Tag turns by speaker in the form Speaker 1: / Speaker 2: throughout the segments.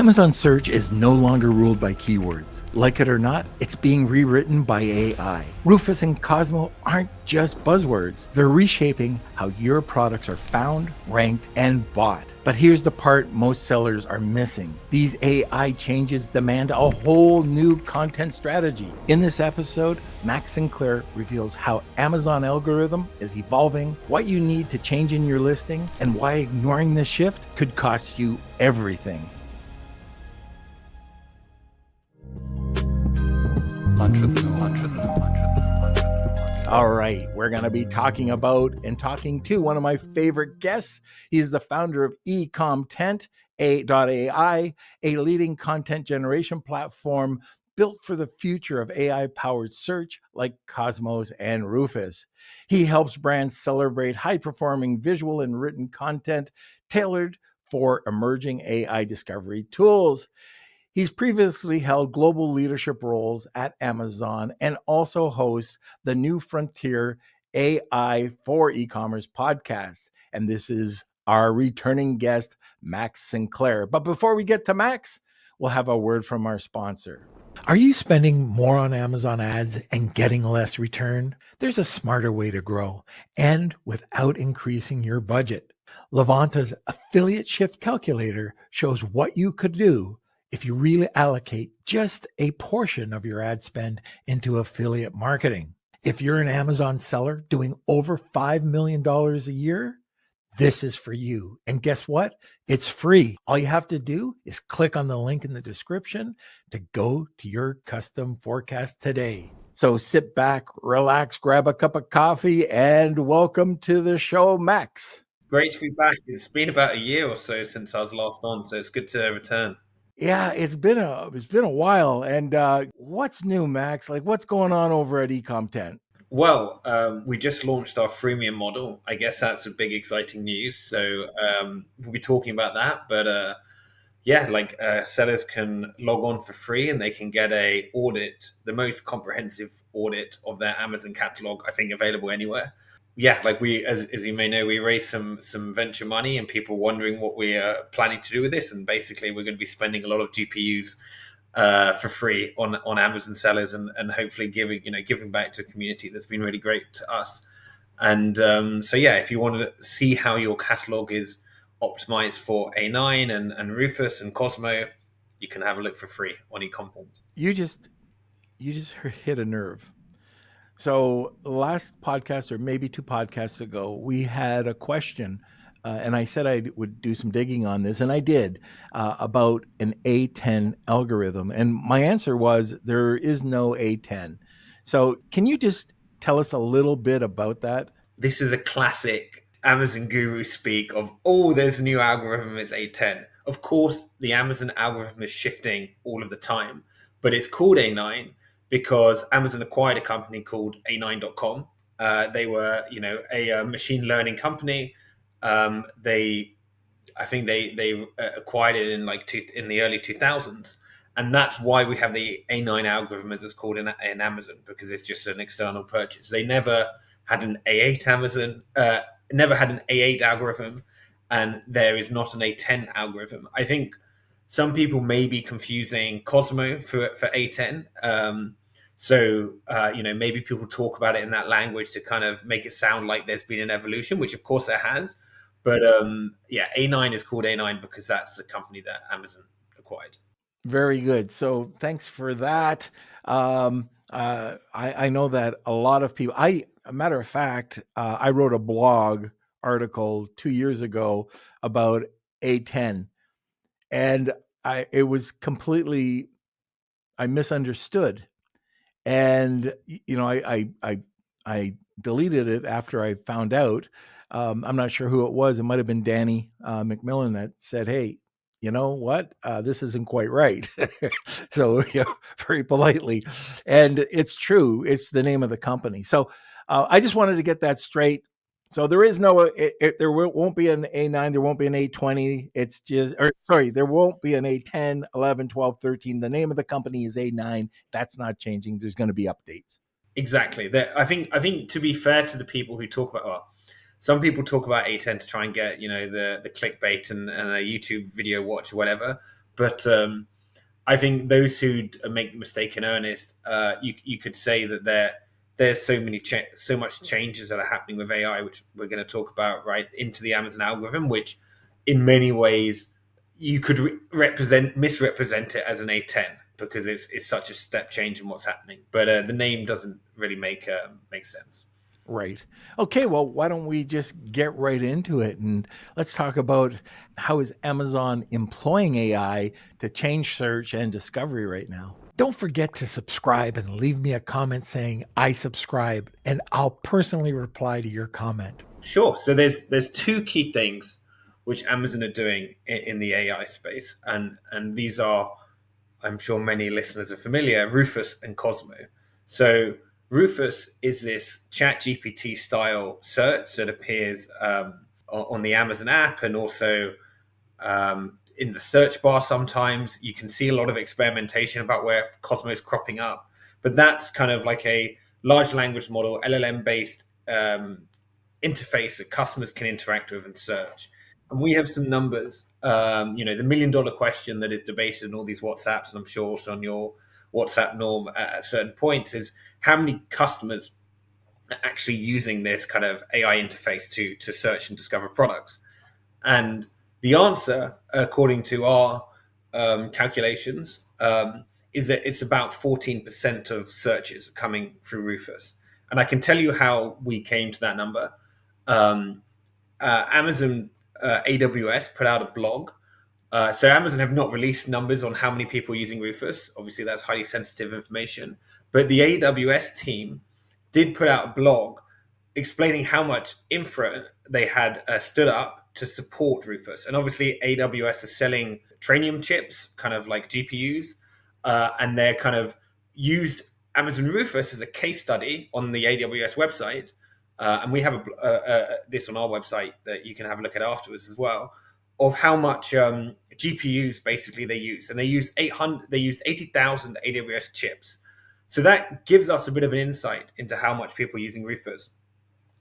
Speaker 1: Amazon search is no longer ruled by keywords. Like it or not, it's being rewritten by AI. Rufus and Cosmo aren't just buzzwords. They're reshaping how your products are found, ranked, and bought. But here's the part most sellers are missing. These AI changes demand a whole new content strategy. In this episode, Max Sinclair reveals how Amazon algorithm is evolving, what you need to change in your listing, and why ignoring this shift could cost you everything. All right, we're going to be talking about and talking to one of my favorite guests. He's the founder of Ecomtent, AI, a leading content generation platform built for the future of AI-powered search like Cosmos and Rufus. He helps brands celebrate high-performing visual and written content tailored for emerging AI discovery tools. He's previously held global leadership roles at Amazon and also hosts the New Frontier AI for E-commerce podcast. And this is our returning guest, Max Sinclair. But before we get to Max, we'll have a word from our sponsor. Are you spending more on Amazon ads and getting less return? There's a smarter way to grow and without increasing your budget. Levanta's Affiliate Shift Calculator shows what you could do if you really allocate just a portion of your ad spend into affiliate marketing. If you're an Amazon seller doing over $5 million a year, this is for you. And guess what? It's free. All you have to do is click on the link in the description to go to your custom forecast today. So sit back, relax, grab a cup of coffee, and welcome to the show, Max.
Speaker 2: Great to be back. It's been about a year or so since I was last on, so it's good to return.
Speaker 1: Yeah, it's been a while. And what's new, Max? Like, what's going on over at Ecomtent?
Speaker 2: Well, we just launched our freemium model. I guess that's a big, exciting news. So we'll be talking about that. But sellers can log on for free and they can get a audit, the most comprehensive audit of their Amazon catalog, I think, available anywhere. Yeah, like as you may know, we raised some venture money, and people wondering what we are planning to do with this. And basically, we're going to be spending a lot of GPUs for free on Amazon sellers, and hopefully giving back to a community that's been really great to us. And if you want to see how your catalog is optimized for A9 and Rufus and Cosmo, you can have a look for free on Ecomtent.
Speaker 1: You just hit a nerve. So last podcast, or maybe two podcasts ago, we had a question, and I said I would do some digging on this, and I did, about an A10 algorithm. And my answer was there is no A10. So can you just tell us a little bit about that?
Speaker 2: This is a classic Amazon guru speak of, there's a new algorithm, it's A10. Of course, the Amazon algorithm is shifting all of the time, but it's called A9 because Amazon acquired a company called A9.com. They were, a machine learning company. They acquired it in the early 2000s, and that's why we have the A9 algorithm, as it's called in Amazon, because it's just an external purchase. They never had an A8 algorithm, and there is not an A10 algorithm. I think some people may be confusing Cosmo for A10. Maybe people talk about it in that language to kind of make it sound like there's been an evolution, which of course there has. But A9 is called A9 because that's the company that Amazon acquired.
Speaker 1: Very good. So thanks for that. I know that a lot of people, a matter of fact, I wrote a blog article 2 years ago about A10, and I misunderstood. And, I deleted it after I found out. I'm not sure who it was. It might've been Danny McMillan that said, "Hey, you know what? This isn't quite right." So, very politely. And it's true. It's the name of the company. So I just wanted to get that straight. So there is no, there won't be an A9, there won't be an A20. There won't be an A10, 11, 12, 13. The name of the company is A9. That's not changing. There's going to be updates.
Speaker 2: Exactly. I think to be fair to the people who talk about, some people talk about A10 to try and get, the clickbait and a YouTube video watch or whatever. But I think those who make the mistake in earnest, you could say that there's so much changes that are happening with AI, which we're going to talk about, right, into the Amazon algorithm, which in many ways you could misrepresent it as an A10 because it's such a step change in what's happening. But the name doesn't really make sense.
Speaker 1: Right. Okay, well, why don't we just get right into it and let's talk about how is Amazon employing AI to change search and discovery right now. Don't forget to subscribe and leave me a comment saying I subscribe and I'll personally reply to your comment.
Speaker 2: Sure. So there's two key things which Amazon are doing in the AI space, and these are, I'm sure many listeners are familiar, Rufus and Cosmo. So Rufus is this ChatGPT style search that appears on the Amazon app and also in the search bar. Sometimes you can see a lot of experimentation about where Cosmo is cropping up, but that's kind of like a large language model, LLM based interface that customers can interact with and search. And we have some numbers. The $1 million question that is debated in all these WhatsApps, and I'm sure also on your WhatsApp norm at certain points, is how many customers are actually using this kind of AI interface to search and discover products. And the answer, according to our calculations, is that it's about 14% of searches coming through Rufus. And I can tell you how we came to that number. Amazon AWS put out a blog. So Amazon have not released numbers on how many people are using Rufus. Obviously, that's highly sensitive information. But the AWS team did put out a blog explaining how much infra they had stood up to support Rufus. And obviously, AWS is selling Trainium chips, kind of like GPUs, and they're kind of used Amazon Rufus as a case study on the AWS website. And we have this on our website that you can have a look at afterwards as well, of how much GPUs basically they use, and they used 80,000 AWS chips. So that gives us a bit of an insight into how much people are using Rufus.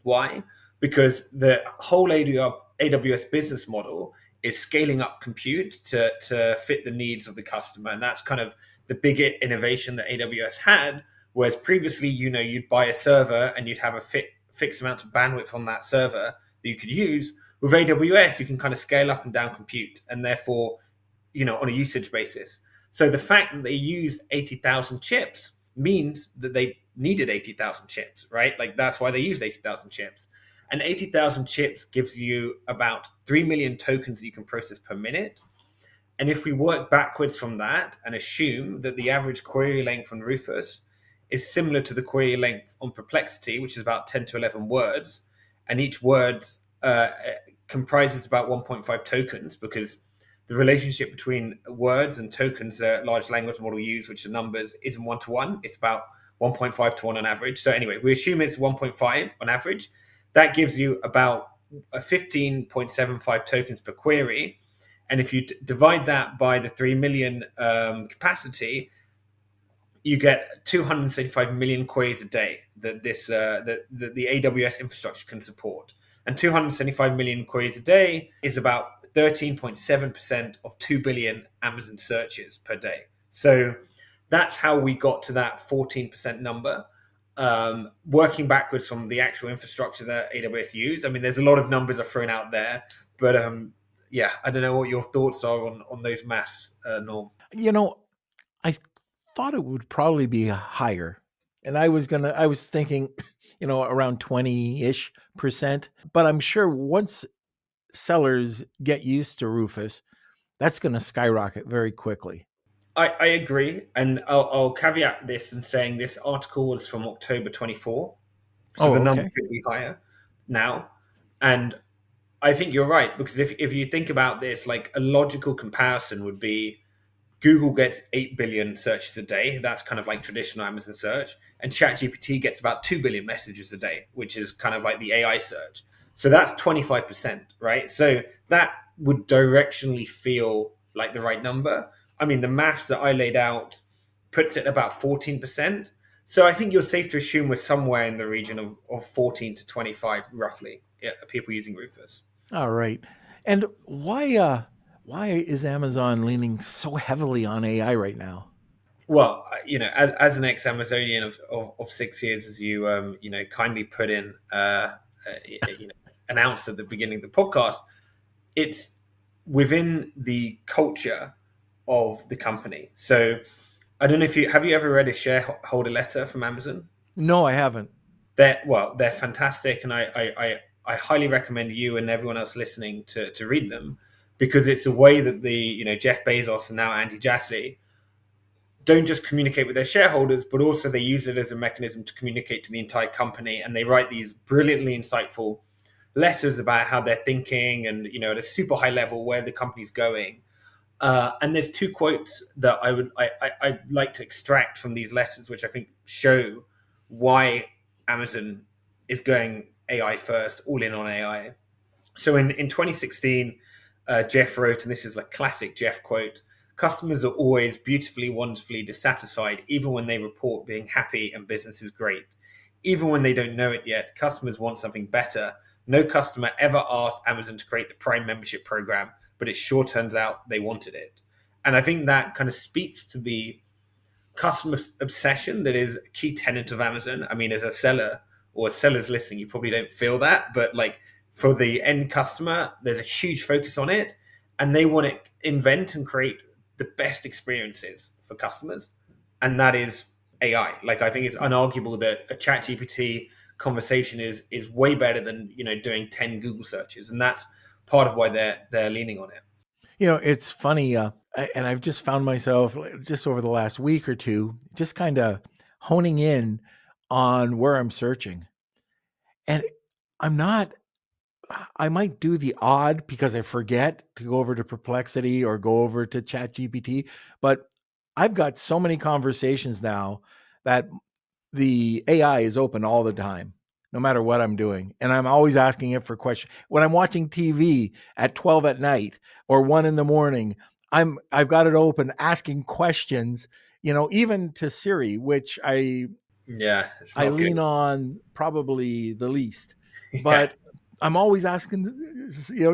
Speaker 2: Why? Because the whole AWS business model is scaling up compute to fit the needs of the customer, and that's kind of the big innovation that AWS had. Whereas previously, you'd buy a server and you'd have a fixed amount of bandwidth on that server that you could use. With AWS, you can kind of scale up and down compute, and therefore, on a usage basis. So the fact that they used 80,000 chips means that they needed 80,000 chips, right? Like that's why they used 80,000 chips. And 80,000 chips gives you about 3 million tokens that you can process per minute. And if we work backwards from that and assume that the average query length on Rufus is similar to the query length on Perplexity, which is about 10 to 11 words, and each word comprises about 1.5 tokens, because the relationship between words and tokens that large language model use, which are numbers, isn't 1-to-1. It's about 1.5 to 1 on average. So anyway, we assume it's 1.5 on average. That gives you about 15.75 tokens per query. And if you divide that by the 3 million capacity, you get 275 million queries a day that the AWS infrastructure can support. And 275 million queries a day is about 13.7% of 2 billion Amazon searches per day. So that's how we got to that 14% number. Working backwards from the actual infrastructure that AWS use. I mean, there's a lot of numbers are thrown out there, but I don't know what your thoughts are on those maths, Norm.
Speaker 1: I thought it would probably be higher. And I was thinking, around 20-ish percent. But I'm sure once sellers get used to Rufus, that's going to skyrocket very quickly.
Speaker 2: I agree, and I'll caveat this in saying this article was from October 24, so
Speaker 1: Oh,
Speaker 2: the number
Speaker 1: okay.
Speaker 2: could be higher now. And I think you're right, because if you think about this, like a logical comparison would be Google gets 8 billion searches a day. That's kind of like traditional Amazon search. And ChatGPT gets about 2 billion messages a day, which is kind of like the AI search. So that's 25%, right? So that would directionally feel like the right number. I mean, the maths that I laid out puts it about 14%. So I think you're safe to assume we're somewhere in the region of 14 to 25, roughly, people using Rufus.
Speaker 1: All right. And Why is Amazon leaning so heavily on AI right now?
Speaker 2: Well, as an ex-Amazonian of 6 years, as you kindly put in, announced at the beginning of the podcast, it's within the culture of the company. So I don't know if you have you ever read a shareholder letter from Amazon.
Speaker 1: No, I haven't.
Speaker 2: They're fantastic, and I highly recommend you and everyone else listening to read them, because it's a way that the Jeff Bezos and now Andy Jassy don't just communicate with their shareholders, but also they use it as a mechanism to communicate to the entire company. And they write these brilliantly insightful letters about how they're thinking, and at a super high level where the company's going. And there's two quotes that I'd like to extract from these letters, which I think show why Amazon is going AI first, all in on AI. So in 2016, Jeff wrote, and this is a classic Jeff quote: "Customers are always beautifully, wonderfully dissatisfied, even when they report being happy and business is great. Even when they don't know it yet, customers want something better. No customer ever asked Amazon to create the Prime membership program, but it sure turns out they wanted it." And I think that kind of speaks to the customer obsession that is a key tenet of Amazon. I mean, as a seller or sellers listening, you probably don't feel that, but like for the end customer, there's a huge focus on it, and they want to invent and create the best experiences for customers, and that is AI. Like I think it's unarguable that a ChatGPT conversation is way better than doing 10 Google searches, and that's part of why they're leaning on it.
Speaker 1: It's funny, and I've just found myself just over the last week or two, just kind of honing in on where I'm searching. And I'm not, I might do the odd because I forget to go over to Perplexity or go over to ChatGPT, but I've got so many conversations now that the AI is open all the time, no matter what I'm doing. And I'm always asking it for questions. When I'm watching TV at 12 at night or 1 in the morning, I've got it open asking questions, even to Siri, which
Speaker 2: Yeah, it's
Speaker 1: I
Speaker 2: not good.
Speaker 1: lean on probably the least.
Speaker 2: Yeah.
Speaker 1: But I'm always asking,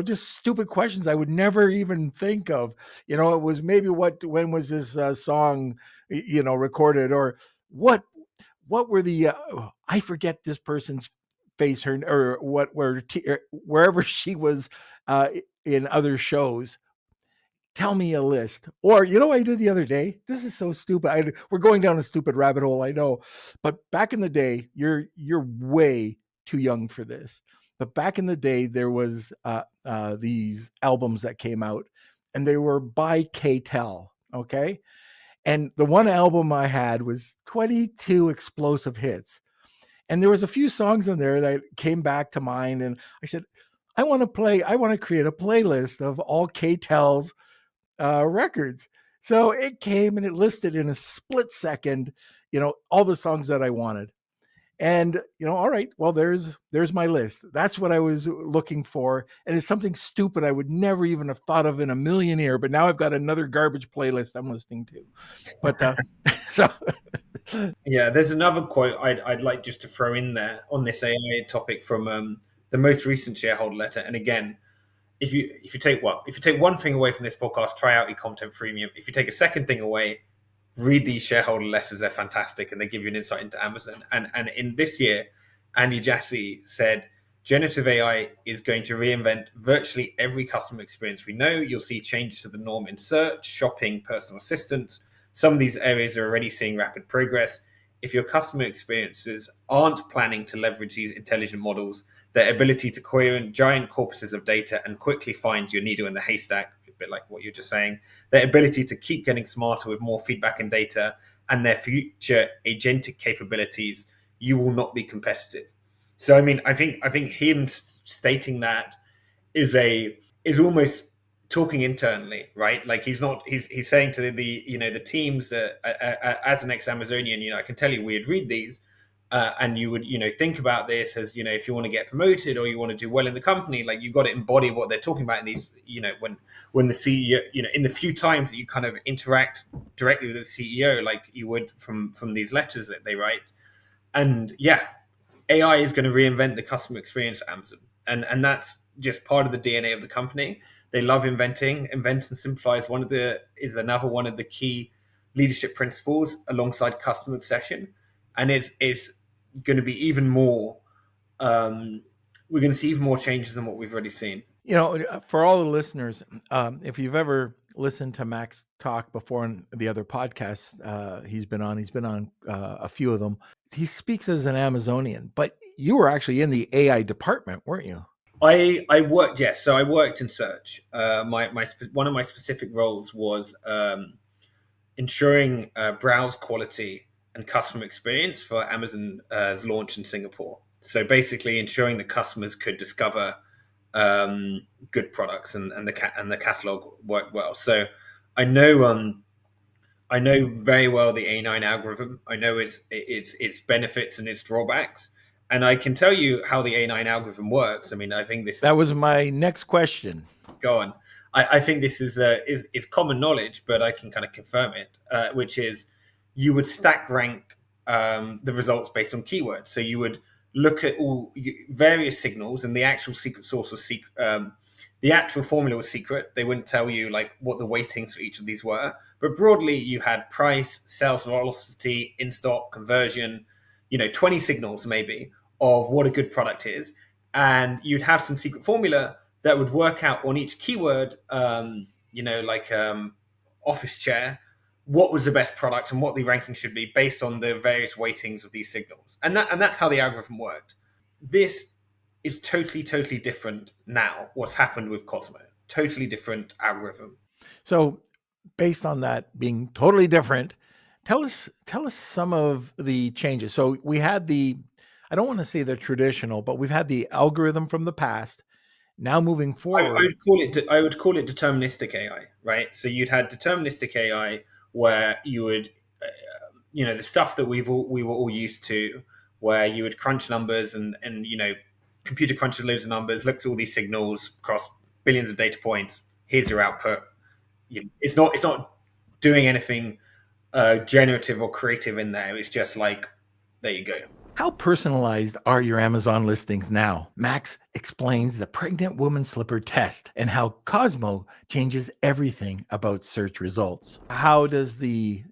Speaker 1: just stupid questions I would never even think of. It was maybe when was this song, recorded, or what what were the I forget this person's face, her or what where wherever she was in other shows. Tell me a list. Or what I did the other day? This is so stupid. We're going down a stupid rabbit hole, I know. But back in the day, you're way too young for this. But back in the day, there was these albums that came out, and they were by K-Tel. Okay, and the one album I had was 22 explosive hits. And there was a few songs in there that came back to mind. And I said, I want to create a playlist of all K-Tel's records. So it came and it listed in a split second, all the songs that I wanted. And all right, well, there's my list. That's what I was looking for, and it's something stupid I would never even have thought of in a million year. But now I've got another garbage playlist I'm listening to. But so
Speaker 2: Yeah, there's another quote I'd like just to throw in there on this AI topic from the most recent shareholder letter. And again, if you take one thing away from this podcast, try out Ecomtent Freemium. If you take a second thing away, read these shareholder letters. They're fantastic, and they give you an insight into Amazon. And in this year, Andy Jassy said, generative AI is going to reinvent virtually every customer experience we know. You'll see changes to the norm in search, shopping, personal assistance. Some of these areas are already seeing rapid progress. If your customer experiences aren't planning to leverage these intelligent models, their ability to query giant corpuses of data and quickly find your needle in the haystack, a bit like what you're just saying, their ability to keep getting smarter with more feedback and data, and their future agentic capabilities, you will not be competitive. So, I mean, I think him stating that is almost talking internally, right? Like he's saying to the teams as an ex-Amazonian, I can tell you we'd read these, and you would think about this as if you want to get promoted or you want to do well in the company, like you got to embody what they're talking about in these, when the CEO, in the few times that you kind of interact directly with the CEO, like you would from these letters that they write. And yeah, AI is going to reinvent the customer experience at Amazon, and that's just part of the DNA of the company. They love inventing. Invent and simplify is another one of the key leadership principles alongside customer obsession, and it's going to be even more. We're going to see even more changes than what we've already seen.
Speaker 1: For all the listeners, if you've ever listened to Max talk before on the other podcasts he's been on a few of them. He speaks as an Amazonian, but you were actually in the AI department, weren't you?
Speaker 2: I worked, yes. So I worked in search. One of my specific roles was ensuring browse quality and customer experience for Amazon's launch in Singapore. So basically, ensuring that customers could discover good products and the catalog worked well. So I know I know very well the A9 algorithm. I know its benefits and its drawbacks, and I can tell you how the A9 algorithm works. I mean, I think
Speaker 1: that was my next question.
Speaker 2: Go on. I think this is common knowledge, but I can kind of confirm it, which is you would stack rank the results based on keywords. So you would look at all various signals, and the actual secret source was the actual formula was secret. They wouldn't tell you like what the weightings for each of these were, but broadly you had price, sales velocity, in stock, conversion, 20 signals maybe of what a good product is, and you'd have some secret formula that would work out on each keyword, office chair, what was the best product and what the ranking should be based on the various weightings of these signals. And that's how the algorithm worked. This is totally different now, what's happened with Cosmo. Totally different algorithm.
Speaker 1: So based on that being totally different, tell us some of the changes. So we had I don't want to say the traditional, but we've had the algorithm from the past. Now moving forward,
Speaker 2: I would call it deterministic AI, right? So you'd had deterministic AI where you would, the stuff that we were all used to, where you would crunch numbers and computer crunches loads of numbers, looks at all these signals across billions of data points. Here's your output. It's not doing anything generative or creative in there. It's just like, there you go.
Speaker 1: How personalized are your Amazon listings now? Max explains the pregnant woman slipper test and how Cosmo changes everything about search results. How does the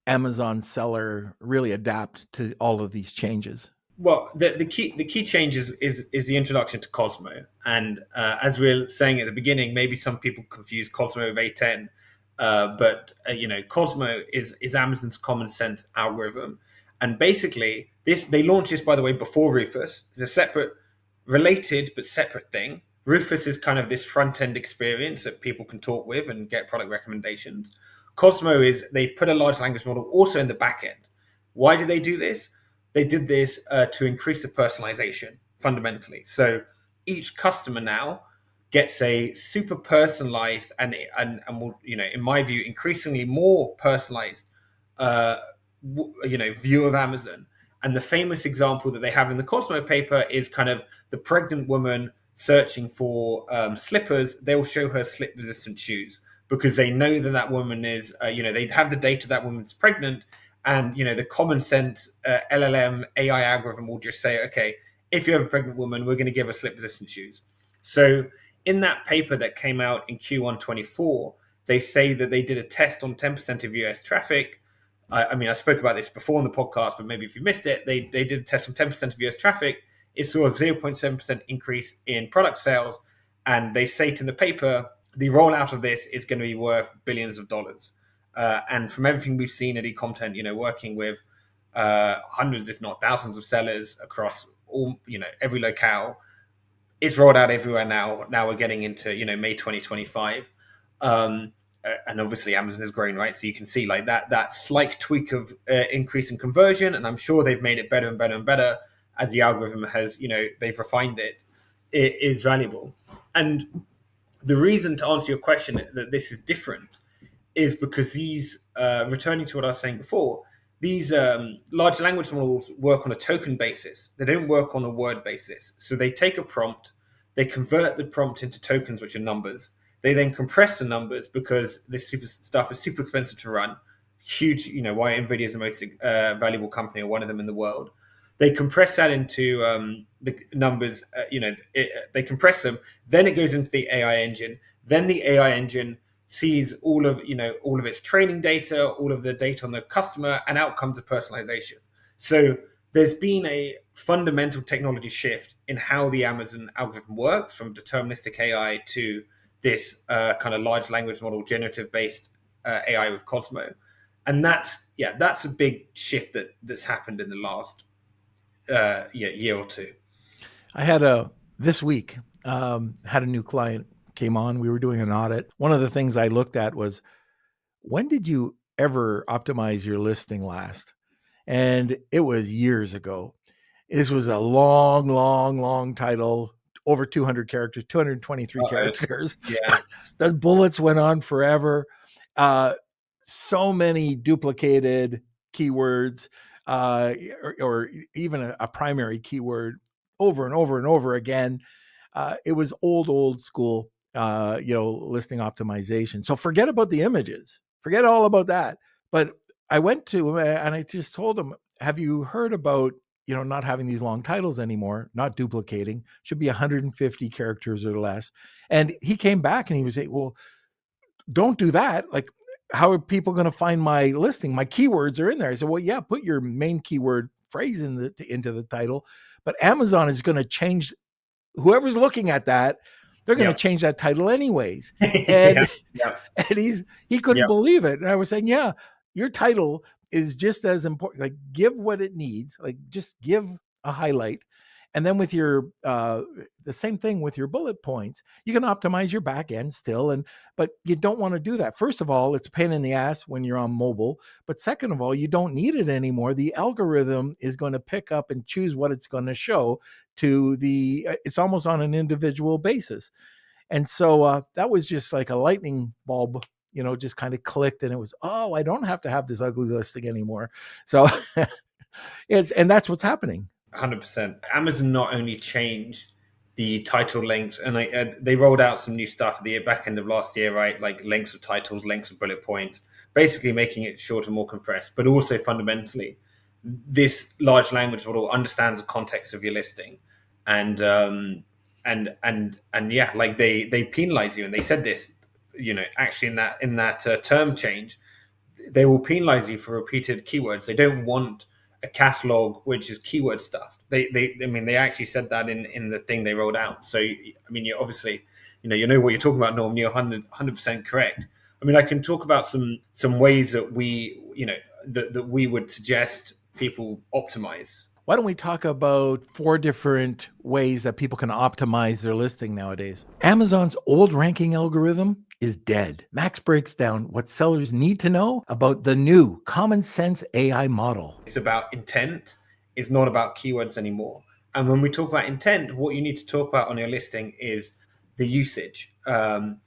Speaker 1: Amazon seller really adapt to all of these changes?
Speaker 2: Well, the key change is the introduction to Cosmo, and as we were saying at the beginning, maybe some people confuse Cosmo with A10, but Cosmo is Amazon's common sense algorithm. And basically, they launched this, by the way, before Rufus. It's a separate, related but separate thing. Rufus is kind of this front end experience that people can talk with and get product recommendations. Cosmo is they've put a large language model also in the back end. Why did they do this? They did this to increase the personalization fundamentally. So each customer now gets a super personalized and will, in my view, increasingly more personalized view of Amazon. And the famous example that they have in the Cosmo paper is kind of the pregnant woman searching for slippers. They will show her slip resistant shoes because they know that woman is they have the data that woman's pregnant, and the common sense LLM AI algorithm will just say, okay, if you have a pregnant woman, we're going to give her slip resistant shoes. So in that paper that came out in Q1 24, they say that they did a test on 10% of US traffic. I spoke about this before on the podcast, but maybe if you missed it, they did a test on 10% of US traffic. It saw a 0.7% increase in product sales. And they say in the paper, the rollout of this is going to be worth billions of dollars. And from everything we've seen at Ecomtent, working with hundreds, if not thousands of sellers across all, every locale, it's rolled out everywhere now. Now we're getting into, May 2025. And obviously Amazon has grown, right? So you can see like that slight tweak of increase in conversion, and I'm sure they've made it better and better and better as the algorithm has, they've refined it. It is valuable. And the reason, to answer your question, that this is different is because these, returning to what I was saying before, these large language models work on a token basis. They don't work on a word basis. So they take a prompt, they convert the prompt into tokens, which are numbers. They then compress the numbers because this stuff is super expensive to run. Huge, why NVIDIA is the most valuable company, or one of them in the world. They compress that into the numbers, they compress them. Then it goes into the AI engine. Then the AI engine sees all of its training data, all of the data on the customer, and out comes a personalization. So there's been a fundamental technology shift in how the Amazon algorithm works, from deterministic AI to this kind of large language model, generative based AI with Cosmo. And that's a big shift that's happened in the last year or two.
Speaker 1: I had this week, had a new client came on. We were doing an audit. One of the things I looked at was, when did you ever optimize your listing last? And it was years ago. This was a long title, over 200 characters, 223 characters.
Speaker 2: Yeah.
Speaker 1: The bullets went on forever. So many duplicated keywords, or even a primary keyword over and over and over again. It was old school, listing optimization. So forget about the images, forget all about that. But I went to him and I just told him, have you heard about, not having these long titles anymore, not duplicating, should be 150 characters or less. And he came back and he was saying, well, don't do that. Like, how are people going to find my listing? My keywords are in there. I said, well, yeah, put your main keyword phrase into the title, but Amazon is going to change whoever's looking at that. They're going to change that title anyways. And, and he couldn't believe it. And I was saying, yeah, your title is just as important. Like, give what it needs. Like, just give a highlight. And then with your, the same thing with your bullet points, you can optimize your back end still. But you don't want to do that. First of all, it's a pain in the ass when you're on mobile. But second of all, you don't need it anymore. The algorithm is going to pick up and choose what it's going to show to it's almost on an individual basis. And so that was just like a lightning bulb, just kind of clicked, and it was, oh, I don't have to have this ugly listing anymore. So and that's what's happening.
Speaker 2: 100%. Amazon not only changed the title lengths, and they rolled out some new stuff at the back end of last year, right? Like lengths of titles, lengths of bullet points, basically making it shorter, more compressed, but also fundamentally, this large language model understands the context of your listing. And yeah, like they penalize you, and they said this, actually in that term change, they will penalize you for repeated keywords. They don't want a catalog which is keyword stuffed. They actually said that in the thing they rolled out. So you obviously, you know what you're talking about, Norm. You're 100% correct. I can talk about some ways that we that we would suggest people optimize.
Speaker 1: Why don't we talk about 4 different ways that people can optimize their listing nowadays? Amazon's old ranking algorithm is dead. Max breaks down what sellers need to know about the new common sense AI model.
Speaker 2: It's about intent. It's not about keywords anymore. And when we talk about intent, what you need to talk about on your listing is the usage. What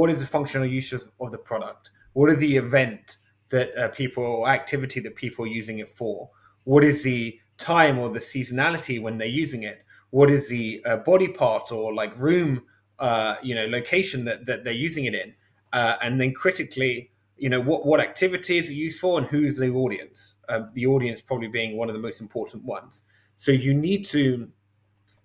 Speaker 2: is the functional use of the product? What are the event that people, or activity that people are using it for? What is the time or the seasonality when they're using it? What is the body part or like room, location that they're using it in? And then critically, what activities are used for and who's the audience. The audience probably being one of the most important ones. So you need to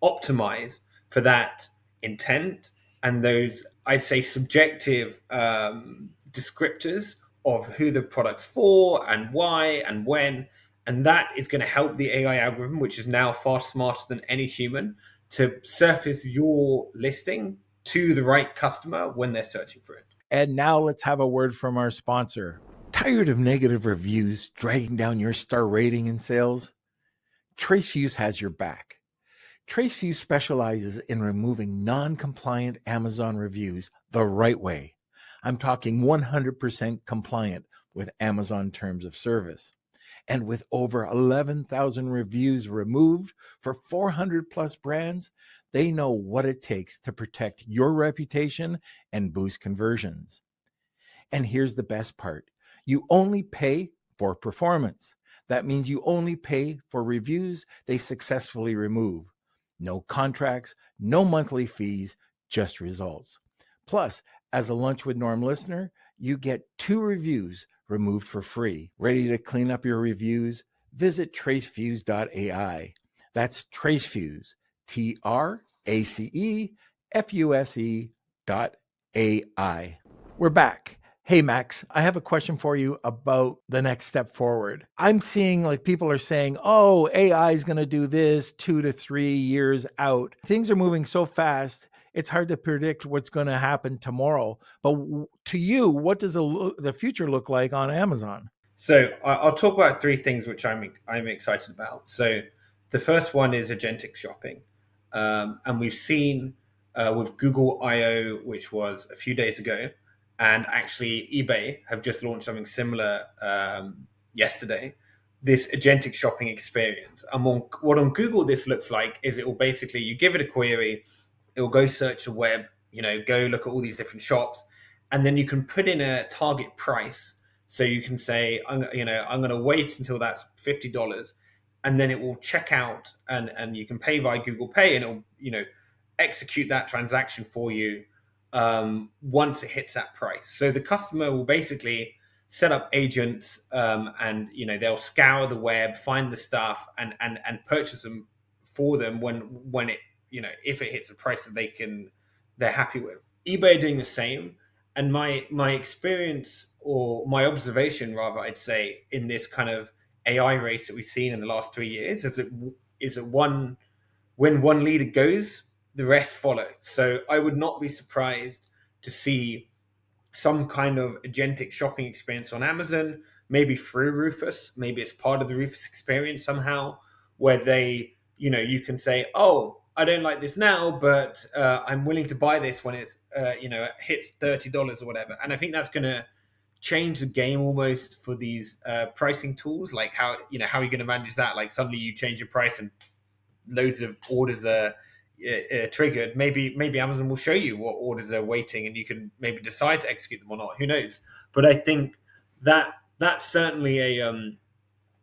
Speaker 2: optimize for that intent and those, I'd say, subjective descriptors of who the product's for and why and when. And that is going to help the AI algorithm, which is now far smarter than any human, to surface your listing to the right customer when they're searching for it.
Speaker 1: And now let's have a word from our sponsor. Tired of negative reviews dragging down your star rating and sales? TraceFuse has your back. TraceFuse specializes in removing non-compliant Amazon reviews the right way. I'm talking 100% compliant with Amazon terms of service. And with over 11,000 reviews removed for 400 plus brands, they know what it takes to protect your reputation and boost conversions. And here's the best part. You only pay for performance. That means you only pay for reviews they successfully remove. No contracts, no monthly fees, just results. Plus, as a Lunch with Norm listener, you get 2 reviews removed for free. Ready to clean up your reviews? Visit tracefuse.ai. That's Tracefuse, TRACEFUSE.ai. AI. We're back. Hey, Max, I have a question for you about the next step forward. I'm seeing like people are saying, oh, AI is going to do this 2 to 3 years out. Things are moving so fast, it's hard to predict what's going to happen tomorrow. But to you, what does the future look like on Amazon?
Speaker 2: So I'll talk about three things which I'm excited about. So the first one is agentic shopping, and we've seen with Google I/O, which was a few days ago, and actually eBay have just launched something similar yesterday. This agentic shopping experience. What on Google this looks like is it will basically you give it a query, it will go search the web, go look at all these different shops, and then you can put in a target price. So you can say, I'm going to wait until that's $50, and then it will check out, and you can pay via Google Pay, and it'll execute that transaction for you once it hits that price. So the customer will basically set up agents, and they'll scour the web, find the stuff, and purchase them for them when it if it hits a price that they're happy with. eBay are doing the same, and my experience, or my observation rather, I'd say, in this kind of AI race that we've seen in the last 3 years is that when one leader goes, the rest follow. So I would not be surprised to see some kind of agentic shopping experience on Amazon, maybe through Rufus, maybe it's part of the Rufus experience somehow, where you can say, oh, I don't like this now, but I'm willing to buy this when it's, hits $30 or whatever. And I think that's going to change the game almost for these pricing tools. Like how are you going to manage that? Like suddenly you change your price and loads of orders are triggered. Maybe Amazon will show you what orders are waiting, and you can maybe decide to execute them or not. Who knows? But I think that's certainly a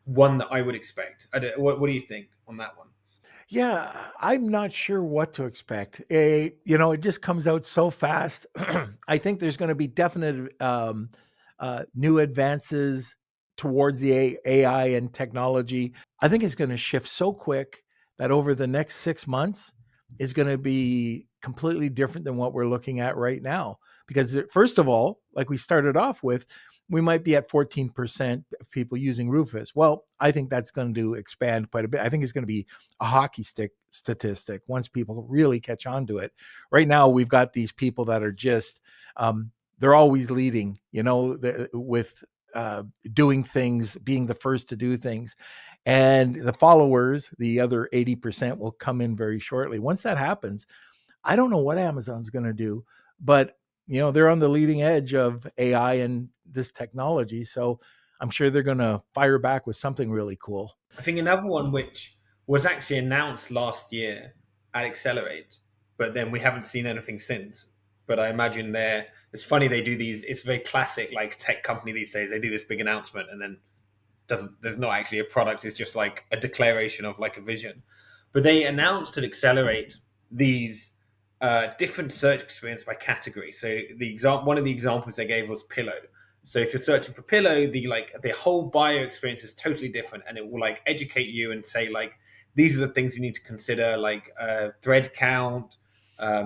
Speaker 2: one that I would expect. What do you think on that one?
Speaker 1: Yeah, I'm not sure what to expect. It just comes out so fast. I think there's going to be definite new advances towards the AI and technology. I think it's going to shift so quick that over the next 6 months is going to be completely different than what we're looking at right now. Because first of all, like we started off with, we might be at 14% of people using Rufus. Well, I think that's going to expand quite a bit. I think it's going to be a hockey stick statistic once people really catch on to it. Right now, we've got these people that are just, they're always leading, with doing things, being the first to do things. And the followers, the other 80%, will come in very shortly. Once that happens, I don't know what Amazon's going to do, but they're on the leading edge of AI and this technology. So I'm sure they're going to fire back with something really cool.
Speaker 2: I think another one which was actually announced last year at Accelerate, but then we haven't seen anything since. But I imagine it's funny they do these. It's very classic, like tech company these days. They do this big announcement and then there's not actually a product. It's just like a declaration of like a vision. But they announced at Accelerate these different search experience by category. So one of the examples they gave was pillow. So if you're searching for pillow, the whole bio experience is totally different, and it will like educate you and say like these are the things you need to consider, like thread count,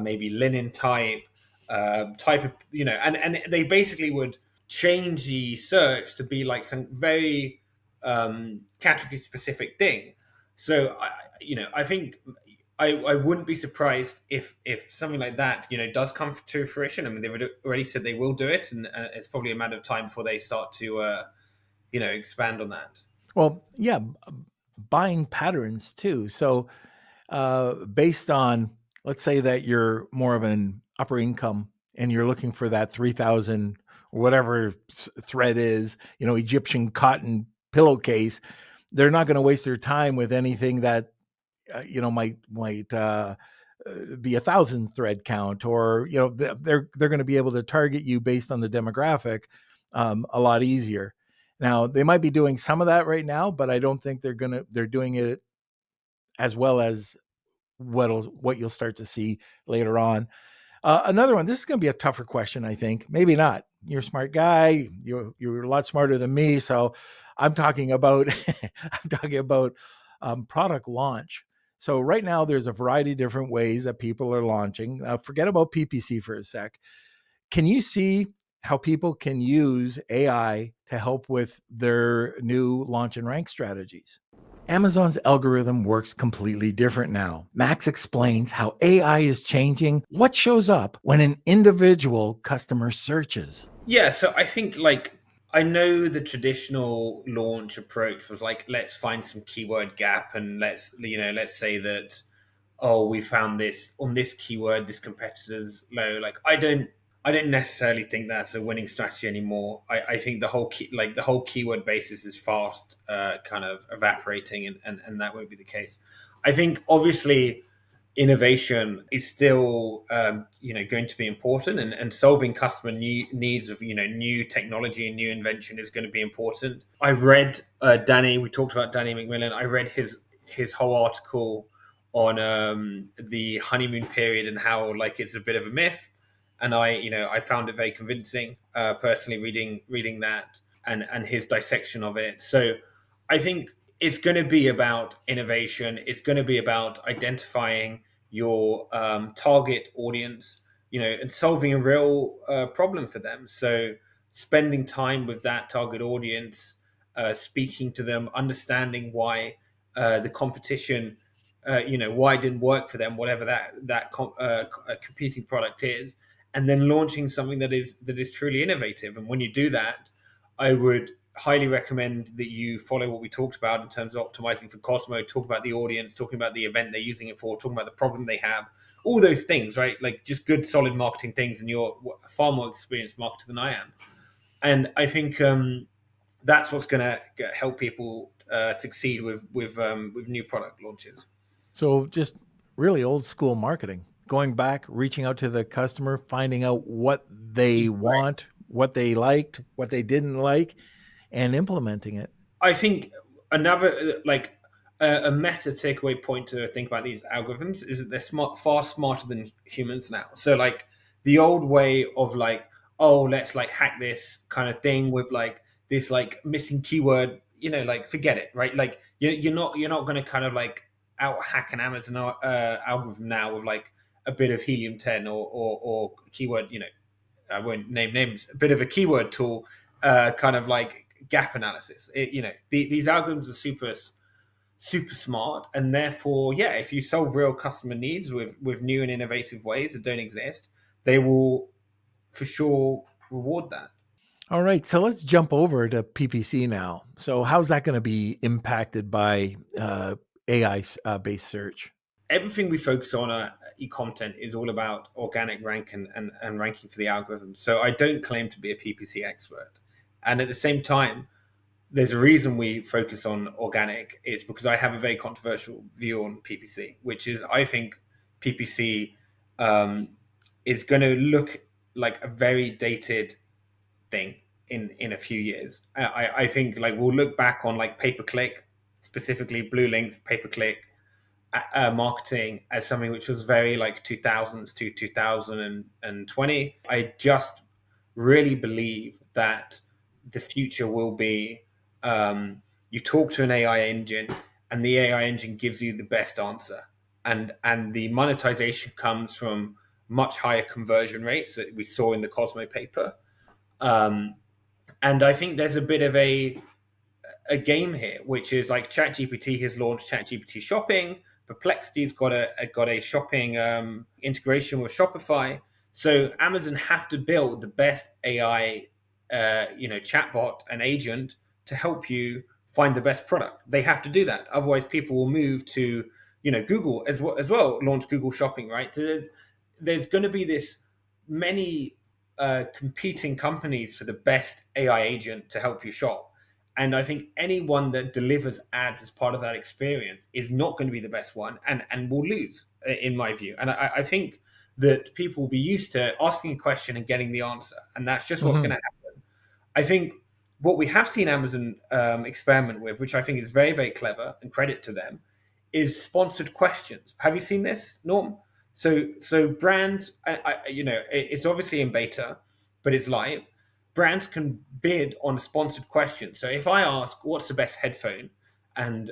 Speaker 2: maybe linen type of and they basically would change the search to be like some very category specific thing. So I think I wouldn't be surprised if something like that does come to fruition. I mean, they've already said they will do it, and it's probably a matter of time before they start to expand on that.
Speaker 1: Well, yeah, buying patterns too. So based on, let's say that you're more of an upper income and you're looking for that 3,000 or whatever thread is, Egyptian cotton pillowcase, they're not going to waste their time with anything that might be 1,000 thread count, or they're going to be able to target you based on the demographic a lot easier. Now they might be doing some of that right now, but I don't think they're doing it as well as what you'll start to see later on. Another one. This is going to be a tougher question, I think. Maybe not. You're a smart guy. You're a lot smarter than me. So I'm talking about I'm talking about product launch. So right now, there's a variety of different ways that people are launching. Forget about PPC for a sec. Can you see how people can use AI to help with their new launch and rank strategies? Amazon's algorithm works completely different now. Max explains how AI is changing what shows up when an individual customer searches.
Speaker 2: Yeah, so I think like I know the traditional launch approach was like let's find some keyword gap and let's say that oh we found this on this keyword this competitor's low. Like I don't necessarily think that's a winning strategy anymore. I think the whole keyword basis is fast kind of evaporating and that won't be the case. I think obviously innovation is still going to be important and solving customer needs of new technology and new invention is going to be important. I read Danny, we talked about Danny McMillan. I read his whole article on the honeymoon period and how like it's a bit of a myth, and I found it very convincing personally reading that and his dissection of it. So I think it's going to be about innovation. It's going to be about identifying your target audience, and solving a real problem for them. So spending time with that target audience, speaking to them, understanding why the competition, why it didn't work for them, whatever competing product is, and then launching something that is truly innovative. And when you do that, I would highly recommend that you follow what we talked about in terms of optimizing for Cosmo, talk about the audience, talking about the event they're using it for, talking about the problem they have, all those things, right? Like just good, solid marketing things. And you're a far more experienced marketer than I am. And I think that's what's going to help people succeed with new product launches.
Speaker 1: So just really old school marketing, going back, reaching out to the customer, finding out what they
Speaker 2: Exactly.
Speaker 1: want, what they liked, what they didn't like, and implementing it.
Speaker 2: I think another like a meta takeaway point to think about these algorithms is that they're far smarter than humans now. So like the old way of like, oh, let's like hack this kind of thing with like this like missing keyword, like forget it, right? Like you're not going to kind of like out hack an Amazon algorithm now with like a bit of helium 10 or keyword, I won't name names, a bit of a keyword tool, kind of like gap analysis. These algorithms are super smart, and therefore, yeah, if you solve real customer needs with new and innovative ways that don't exist, they will for sure reward that.
Speaker 1: All right, so let's jump over to PPC now. So, how's that going to be impacted by AI based search?
Speaker 2: Everything we focus on e-content is all about organic rank and ranking for the algorithm. So I don't claim to be a PPC expert. And at the same time, there's a reason we focus on organic. It's because I have a very controversial view on PPC, which is I think PPC is going to look like a very dated thing in a few years. I think like we'll look back on like pay per click, specifically blue links, pay per click marketing as something which was very like 2000s to 2020. I just really believe that the future will be you talk to an AI engine and the AI engine gives you the best answer. And the monetization comes from much higher conversion rates that we saw in the Cosmo paper. Um, and I think there's a bit of a game here, which is like ChatGPT has launched ChatGPT Shopping. Perplexity's got a shopping integration with Shopify. So Amazon have to build the best AI, chatbot and agent to help you find the best product. They have to do that, otherwise people will move to Google as well launch Google Shopping, right? So there's going to be this many competing companies for the best AI agent to help you shop. And I think anyone that delivers ads as part of that experience is not going to be the best one and will lose, in my view. And I think that people will be used to asking a question and getting the answer. And that's just what's going
Speaker 1: Mm-hmm.
Speaker 2: to happen. I think what we have seen Amazon experiment with, which I think is very, very clever and credit to them, is sponsored questions. Have you seen this, Norm? So brands, it's obviously in beta, but it's live. Brands can bid on a sponsored question. So if I ask, "What's the best headphone?" and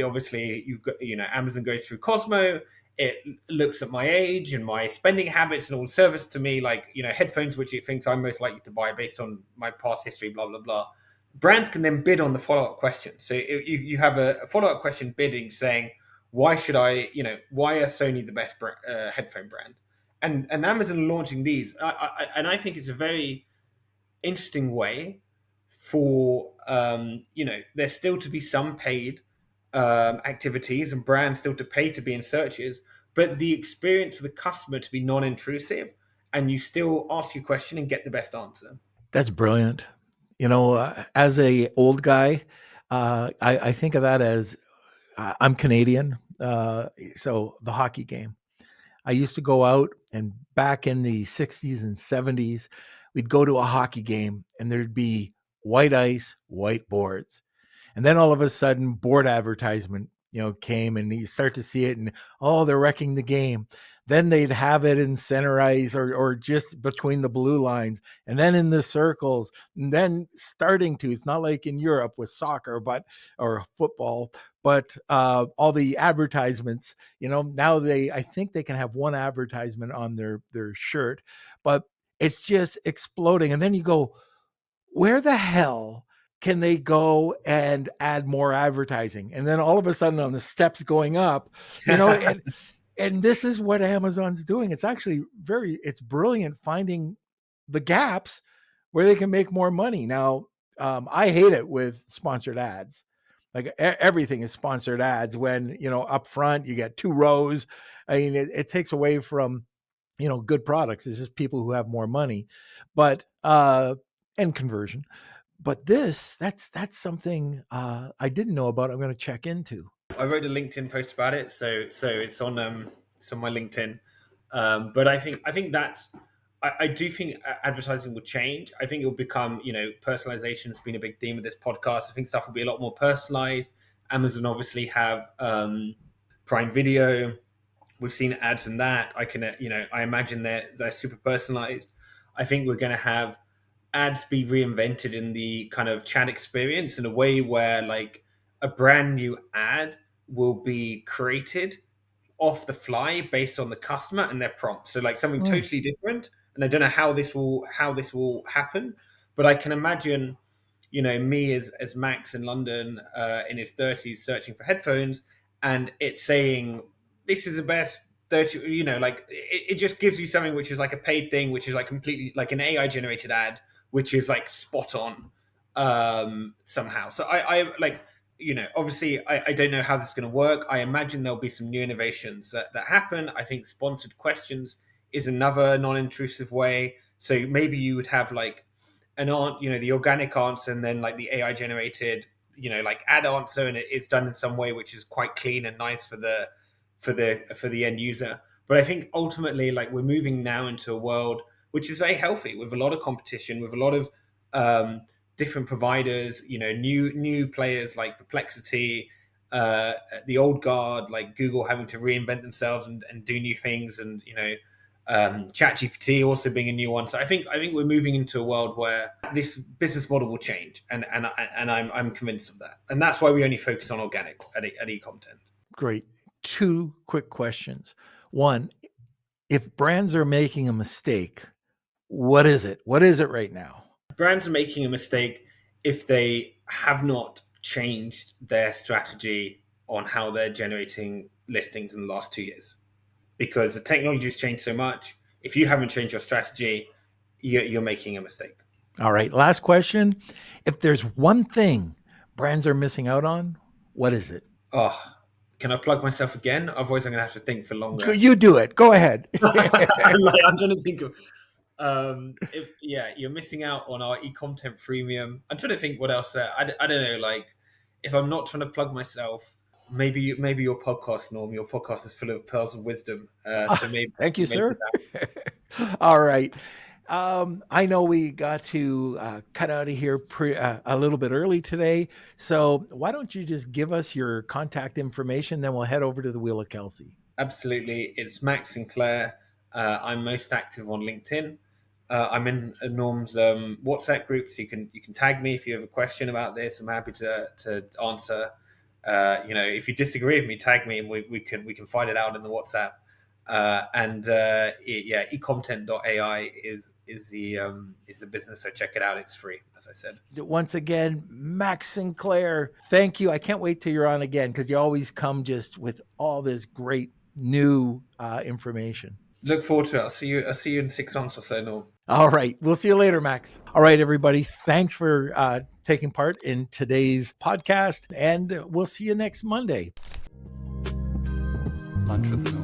Speaker 2: obviously you've got, Amazon goes through Cosmo. It looks at my age and my spending habits and all service to me, like headphones, which it thinks I'm most likely to buy based on my past history, blah blah blah. Brands can then bid on the follow-up question. So you have a follow-up question bidding saying, why should I, why are Sony the best headphone brand? And Amazon launching these, and I think it's a very interesting way for there's still to be some paid activities and brands still to pay to be in searches, but the experience for the customer to be non-intrusive, and you still ask your question and get the best answer.
Speaker 1: That's brilliant. As a old guy, I think of that as I'm Canadian, so the hockey game. I used to go out, and back in the 60s and 70s, we'd go to a hockey game and there'd be white ice, white boards. And then all of a sudden, board advertisement, came, and you start to see it, and they're wrecking the game. Then they'd have it in center ice, or just between the blue lines, and then in the circles, and then starting to, it's not like in Europe with soccer, or football, but all the advertisements, now I think they can have one advertisement on their shirt, but it's just exploding. And then you go, where the hell can they go and add more advertising? And then all of a sudden, on the steps going up, and this is what Amazon's doing. It's actually it's brilliant, finding the gaps where they can make more money. Now, I hate it with sponsored ads. Like everything is sponsored ads when, up front you get 2 rows. I mean, it takes away from, good products. It's just people who have more money, but, and conversion. But that's something I didn't know about. I'm going to check into.
Speaker 2: I wrote a LinkedIn post about it, so it's on my LinkedIn. But I think that's I do think advertising will change. I think it will become, personalization has been a big theme of this podcast. I think stuff will be a lot more personalized. Amazon obviously have Prime Video. We've seen ads in that. I imagine they're super personalized. I think we're going to have ads be reinvented in the kind of chat experience in a way where, like, a brand new ad will be created off the fly based on the customer and their prompt. So like something totally different. And I don't know how this will happen, but I can imagine, me as Max in London, in his 30s, searching for headphones, and it's saying this is the best 30. Like it just gives you something which is like a paid thing, which is like completely like an AI generated ad, which is like spot on somehow. So I like, obviously I don't know how this is going to work. I imagine there'll be some new innovations that happen. I think sponsored questions is another non-intrusive way. So maybe you would have like the organic answer, and then like the AI generated, like ad answer, and it's done in some way which is quite clean and nice for the end user. But I think ultimately, like, we're moving now into a world which is very healthy, with a lot of competition, with a lot of different providers, new players like Perplexity, the old guard like Google having to reinvent themselves and do new things, and ChatGPT also being a new one. So I think we're moving into a world where this business model will change, and I'm convinced of that, and that's why we only focus on organic at Ecomtent.
Speaker 1: Great. 2 quick questions. One, if brands are making a mistake, what is it? What is it right now?
Speaker 2: Brands are making a mistake if they have not changed their strategy on how they're generating listings in the last 2 years, because the technology has changed so much. If you haven't changed your strategy, you're making a mistake.
Speaker 1: All right. Last question. If there's one thing brands are missing out on, what is it?
Speaker 2: Oh, can I plug myself again? Otherwise, I'm going to have to think for longer.
Speaker 1: You do it. Go ahead.
Speaker 2: I'm trying to think of. You're missing out on our Ecomtent freemium. I'm trying to think what else. I don't know. Like, if I'm not trying to plug myself, maybe your podcast, Norm. Your podcast is full of pearls of wisdom. So maybe.
Speaker 1: Thank you, sir. All right. I know we got to cut out of here a little bit early today. So why don't you just give us your contact information, then we'll head over to the Wheel of Kelsey.
Speaker 2: Absolutely. It's Max Sinclair. I'm most active on LinkedIn. I'm in Norm's WhatsApp group, so you can tag me if you have a question about this. I'm happy to answer. if you disagree with me, tag me and we can find it out in the WhatsApp. Ecomtent.ai is the business. So check it out. It's free, as I said.
Speaker 1: Once again, Max Sinclair, thank you. I can't wait till you're on again, because you always come just with all this great new information.
Speaker 2: Look forward to it. I'll see you in 6 months or so, Norm.
Speaker 1: All right. We'll see you later, Max. All right, everybody. Thanks for taking part in today's podcast, and we'll see you next Monday.
Speaker 3: Entrepreneur.